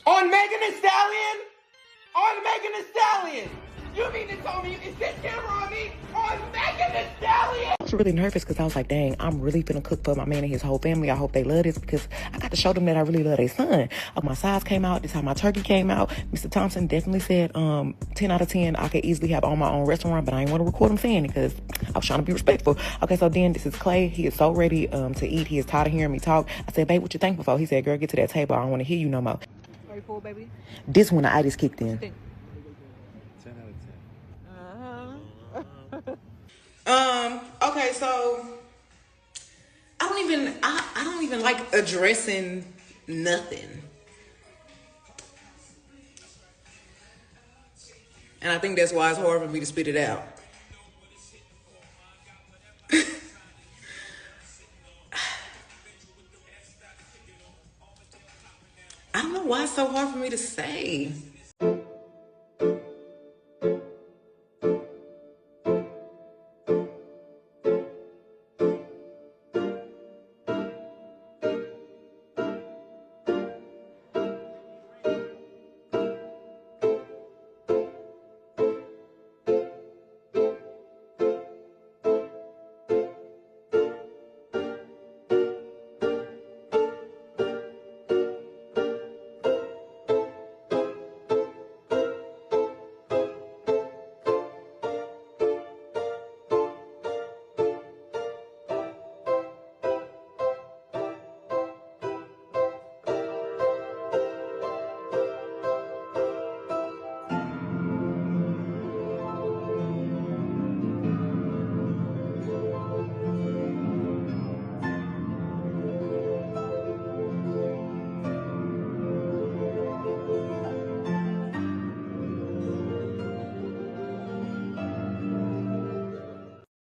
On Megan Thee Stallion? On Megan Thee Stallion! You mean to tell me is this camera on me? On Megan Thee Stallion! I was really nervous because I was like, dang, I'm really finna cook for my man and his whole family. I hope they love this because I got to show them that I really love their son. My size came out. This is how my turkey came out. Mr. Thompson definitely said 10 out of 10. I could easily have on my own restaurant, but I didn't want to record him saying it because I was trying to be respectful. Okay, so then this is Klay. He is so ready to eat. He is tired of hearing me talk. I said, babe, what you thankful for? He said, girl, get to that table. I don't want to hear you no more. Are you full, baby? This one, the itis kicked in. 10 out of 10. Okay, so I don't even like addressing nothing. And I think that's why it's hard for me to spit it out. I don't know why it's so hard for me to say.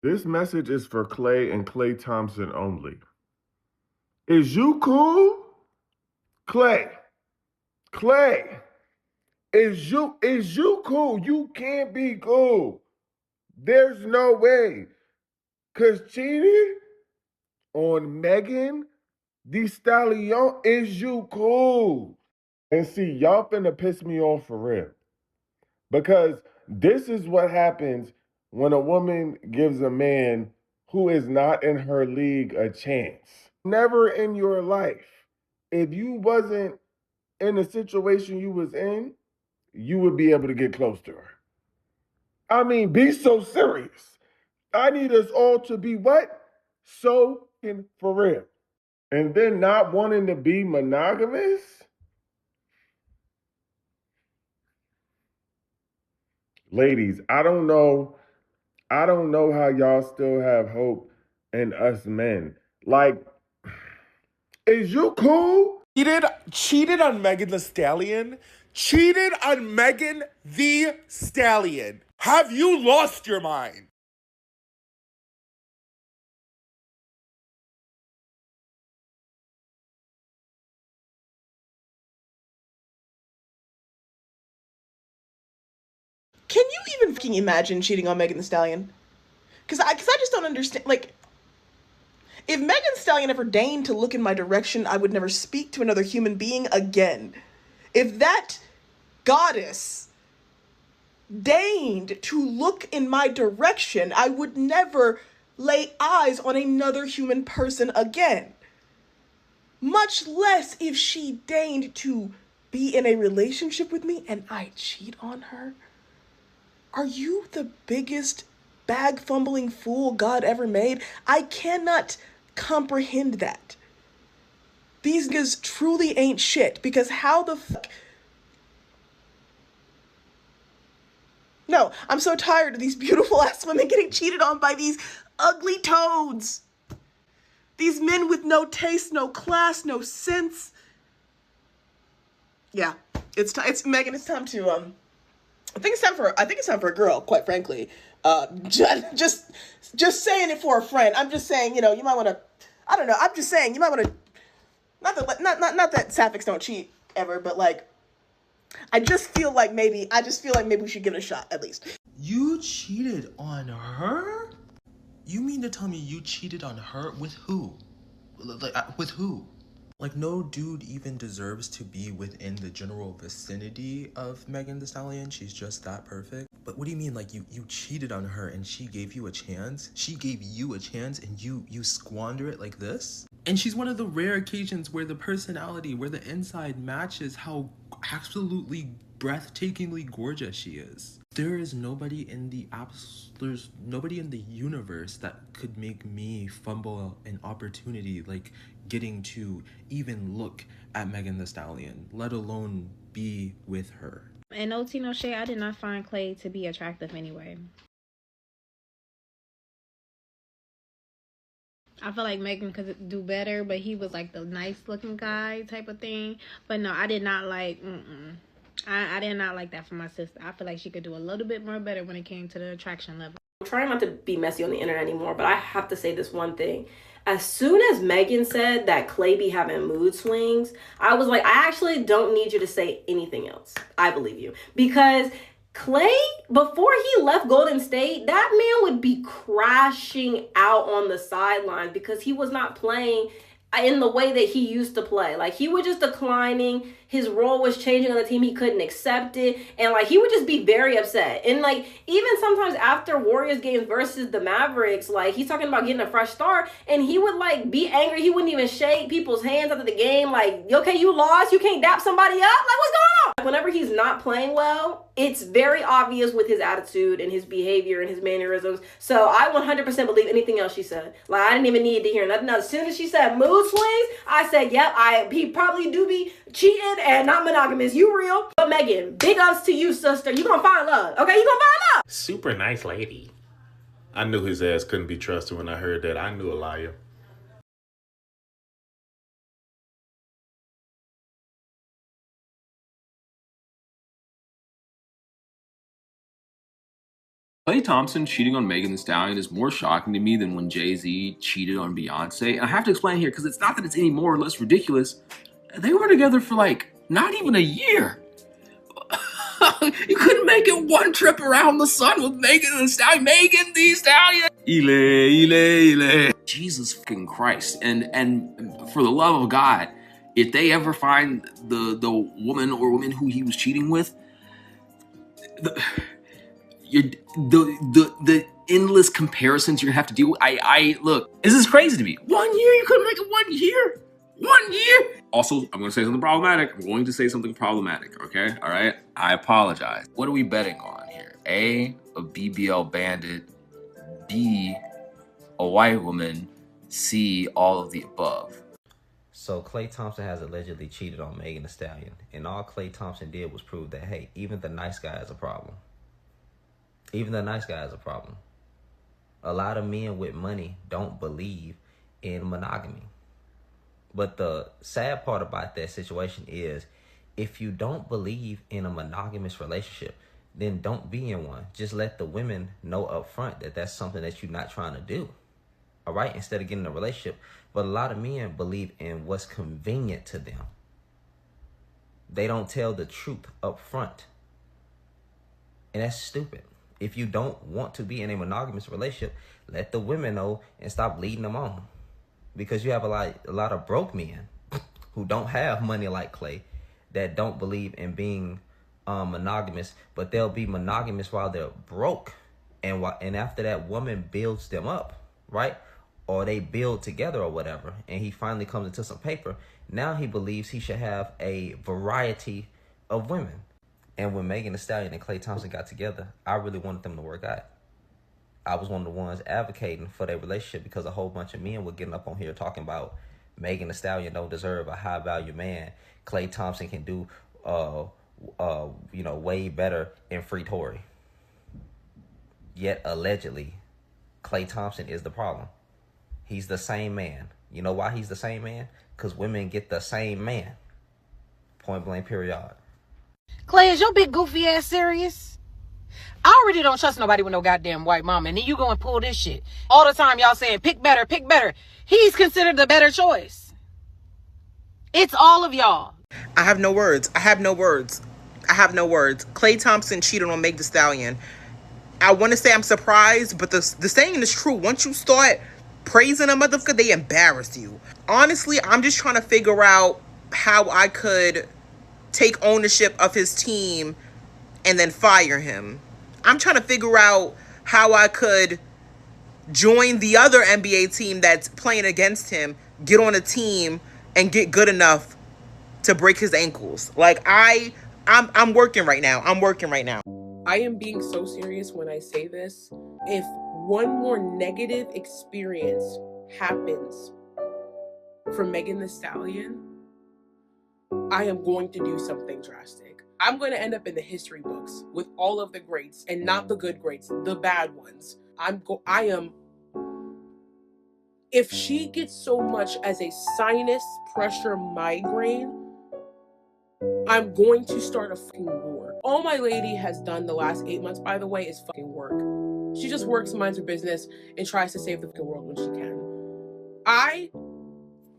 This message is for Klay and Klay Thompson only. Is you cool? Klay. Is you cool? You can't be cool. There's no way. Cause cheating on Megan Thee Stallion, is you cool? And see, y'all finna piss me off for real. Because this is what happens when a woman gives a man who is not in her league a chance. Never in your life, if you wasn't in the situation you was in, you would be able to get close to her. I mean, be so serious. I need us all to be what? So for real. And then not wanting to be monogamous? Ladies, I don't know how y'all still have hope in us men. Like, is you cool? Cheated on Megan Thee Stallion? Cheated on Megan Thee Stallion. Have you lost your mind? Can you even fucking imagine cheating on Megan Thee Stallion? Because I just don't understand. Like, if Megan Thee Stallion ever deigned to look in my direction, I would never speak to another human being again. If that goddess deigned to look in my direction, I would never lay eyes on another human person again. Much less if she deigned to be in a relationship with me and I cheat on her. Are you the biggest bag fumbling fool God ever made? I cannot comprehend that. These niggas truly ain't shit, because how the fuck... No, I'm so tired of these beautiful ass women getting cheated on by these ugly toads. These men with no taste, no class, no sense. Yeah, it's Megan, it's time to I think it's time for a girl, quite frankly. Just saying it for a friend. I'm just saying, you might want to, I don't know, I'm just saying, you might want to, not that sapphics don't cheat ever, but like, I just feel like maybe we should give it a shot, at least. You cheated on her? You mean to tell me you cheated on her? With who? With who? Like, no dude even deserves to be within the general vicinity of Megan Thee Stallion. She's just that perfect. But what do you mean, like, you cheated on her and she gave you a chance? She gave you a chance and you squander it like this? And she's one of the rare occasions where the personality, where the inside matches how absolutely breathtakingly gorgeous she is. There is nobody in the there's nobody in the universe that could make me fumble an opportunity like getting to even look at Megan Thee Stallion, let alone be with her. And no tea, no shade, I did not find Klay to be attractive anyway. I feel like Megan could do better, but he was like the nice looking guy type of thing. But no, I did not like, I did not like that for my sister. I feel like she could do a little bit more better when it came to the attraction level. I'm trying not to be messy on the internet anymore, but I have to say this one thing. As soon as Megan said that Klay be having mood swings, I was like, I actually don't need you to say anything else. I believe you. Because Klay, before he left Golden State, that man would be crashing out on the sideline because he was not playing in the way that he used to play. Like, he was just declining. His role was changing on the team. He couldn't accept it. And, like, he would just be very upset. And, like, even sometimes after Warriors games versus the Mavericks, like, he's talking about getting a fresh start. And he would, like, be angry. He wouldn't even shake people's hands after the game. Like, okay, you lost. You can't dap somebody up? Like, what's going on? Whenever he's not playing well, it's very obvious with his attitude and his behavior and his mannerisms. So I 100% believe anything else she said. Like, I didn't even need to hear nothing else. As soon as she said mood swings, I said, yep, he probably do be cheating and not monogamous. You real. But Megan, big ups to you, sister. You gonna find love. Okay, you gonna find love. Super nice lady. I knew his ass couldn't be trusted when I heard that. I knew a liar. Klay Thompson cheating on Megan Thee Stallion is more shocking to me than when Jay-Z cheated on Beyonce. And I have to explain here because it's not that it's any more or less ridiculous. They were together for like not even a year. You couldn't make it one trip around the sun with Megan Thee Stallion. Megan Thee Stallion. Ile. Jesus fucking Christ. And for the love of God, if they ever find the woman or women who he was cheating with, the endless comparisons you're gonna have to deal with. I look, this is crazy to me. 1 year, you couldn't make it 1 year? 1 year? Also, I'm gonna say something problematic. I'm going to say something problematic, okay? All right? I apologize. What are we betting on here? A BBL bandit, B, a white woman, C, all of the above. So Klay Thompson has allegedly cheated on Megan Thee Stallion, and all Klay Thompson did was prove that, hey, even the nice guy is a problem. Even the nice guy is a problem. A lot of men with money don't believe in monogamy. But the sad part about that situation is if you don't believe in a monogamous relationship, then don't be in one. Just let the women know up front that that's something that you're not trying to do. All right? Instead of getting a relationship. But a lot of men believe in what's convenient to them. They don't tell the truth up front. And that's stupid. If you don't want to be in a monogamous relationship, let the women know and stop leading them on. Because you have a lot of broke men who don't have money like Klay that don't believe in being monogamous, but they'll be monogamous while they're broke. And after that woman builds them up, right? Or they build together or whatever, and he finally comes into some paper, now he believes he should have a variety of women. And when Megan Thee Stallion and Klay Thompson got together, I really wanted them to work out. I was one of the ones advocating for their relationship because a whole bunch of men were getting up on here talking about Megan Thee Stallion don't deserve a high value man. Klay Thompson can do, way better in Free Tory. Yet allegedly, Klay Thompson is the problem. He's the same man. You know why he's the same man? Because women get the same man. Point blank, period. Klay, is your big goofy ass serious? I already don't trust nobody with no goddamn white mama. And then you go and pull this shit. All the time y'all saying, pick better, pick better. He's considered the better choice. It's all of y'all. I have no words. Klay Thompson cheated on Meg Thee Stallion. I want to say I'm surprised, but the saying is true. Once you start praising a motherfucker, they embarrass you. Honestly, I'm just trying to figure out how I could take ownership of his team and then fire him. I'm trying to figure out how I could join the other NBA team that's playing against him, get on a team, and get good enough to break his ankles. Like, I'm working right now. I am being so serious when I say this. If one more negative experience happens for Megan Thee Stallion, I am going to do something drastic. I'm going to end up in the history books with all of the greats, and not the good greats, the bad ones. If she gets so much as a sinus pressure migraine, I'm going to start a fucking war. All my lady has done the last 8 months, by the way, is fucking work. She just works, minds her business, and tries to save the fucking world when she can.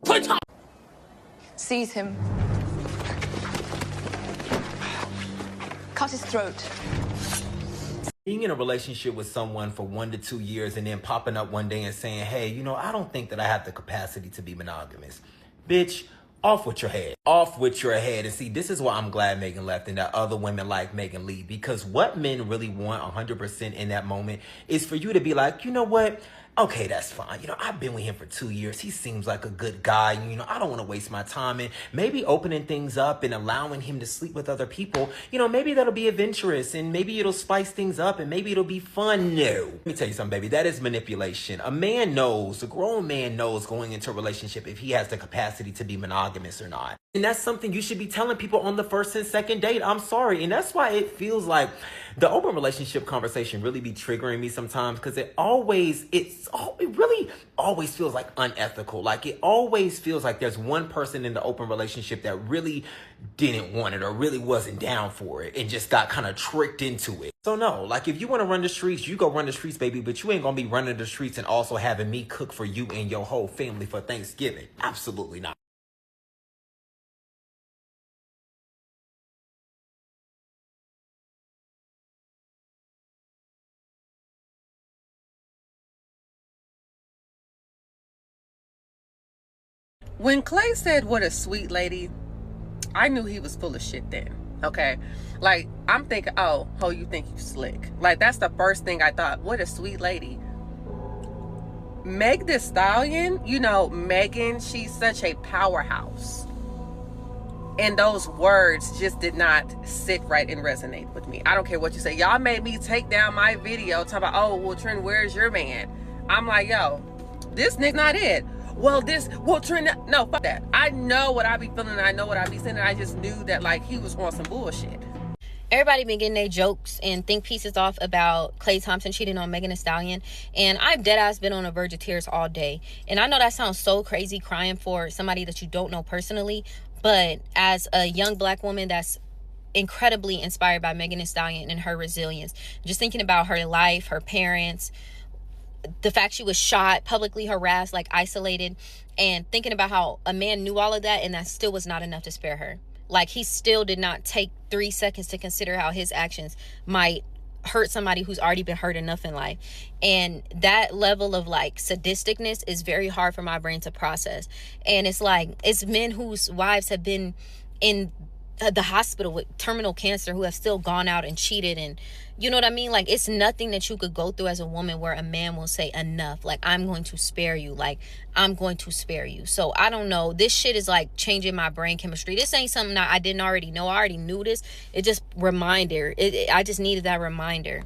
Klay Thompson! Seize him. Cut his throat. Being in a relationship with someone for 1 to 2 years and then popping up one day and saying, hey, you know, I don't think that I have the capacity to be monogamous. Bitch, off with your head. Off with your head. And see, this is why I'm glad Megan left and that other women like Megan leave. Because what men really want 100% in that moment is for you to be like, you know what? Okay, that's fine. You know, I've been with him for 2 years. He seems like a good guy. You know, I don't want to waste my time. And maybe opening things up and allowing him to sleep with other people, you know, maybe that'll be adventurous and maybe it'll spice things up and maybe it'll be fun. No. Let me tell you something, baby. That is manipulation. A man knows, a grown man knows going into a relationship if he has the capacity to be monogamous or not. And that's something you should be telling people on the first and second date. I'm sorry. And that's why it feels like the open relationship conversation really be triggering me sometimes, because it really always feels like unethical. Like it always feels like there's one person in the open relationship that really didn't want it or really wasn't down for it and just got kind of tricked into it. So no, like if you want to run the streets, you go run the streets, baby, but you ain't gonna be running the streets and also having me cook for you and your whole family for Thanksgiving. Absolutely not. When Klay said, what a sweet lady, I knew he was full of shit then, okay? Like, I'm thinking, oh, you think you slick. Like, that's the first thing I thought. What a sweet lady. Meg Thee Stallion, you know, Megan, she's such a powerhouse. And those words just did not sit right and resonate with me. I don't care what you say. Y'all made me take down my video talking about, oh, well, Trent, where's your man? I'm like, yo, this nigga not it. Trent, no, fuck that. I know what I be feeling and I know what I be saying, and I just knew that, like, he was on some bullshit. Everybody been getting their jokes and think pieces off about Klay Thompson cheating on Megan Thee Stallion. And I've deadass been on the verge of tears all day. And I know that sounds so crazy, crying for somebody that you don't know personally. But as a young black woman that's incredibly inspired by Megan Thee Stallion and her resilience, just thinking about her life, her parents, the fact she was shot, publicly harassed, like isolated, and thinking about how a man knew all of that and that still was not enough to spare her. Like, he still did not take 3 seconds to consider how his actions might hurt somebody who's already been hurt enough in life. And that level of, like, sadisticness is very hard for my brain to process. And it's like, it's men whose wives have been in the hospital with terminal cancer who have still gone out and cheated, and you know what I mean? Like, it's nothing that you could go through as a woman where a man will say enough. Like, I'm going to spare you. Like, I'm going to spare you. So I don't know. This shit is like changing my brain chemistry. This ain't something that I didn't already know. I already knew this. It just reminder. I just needed that reminder.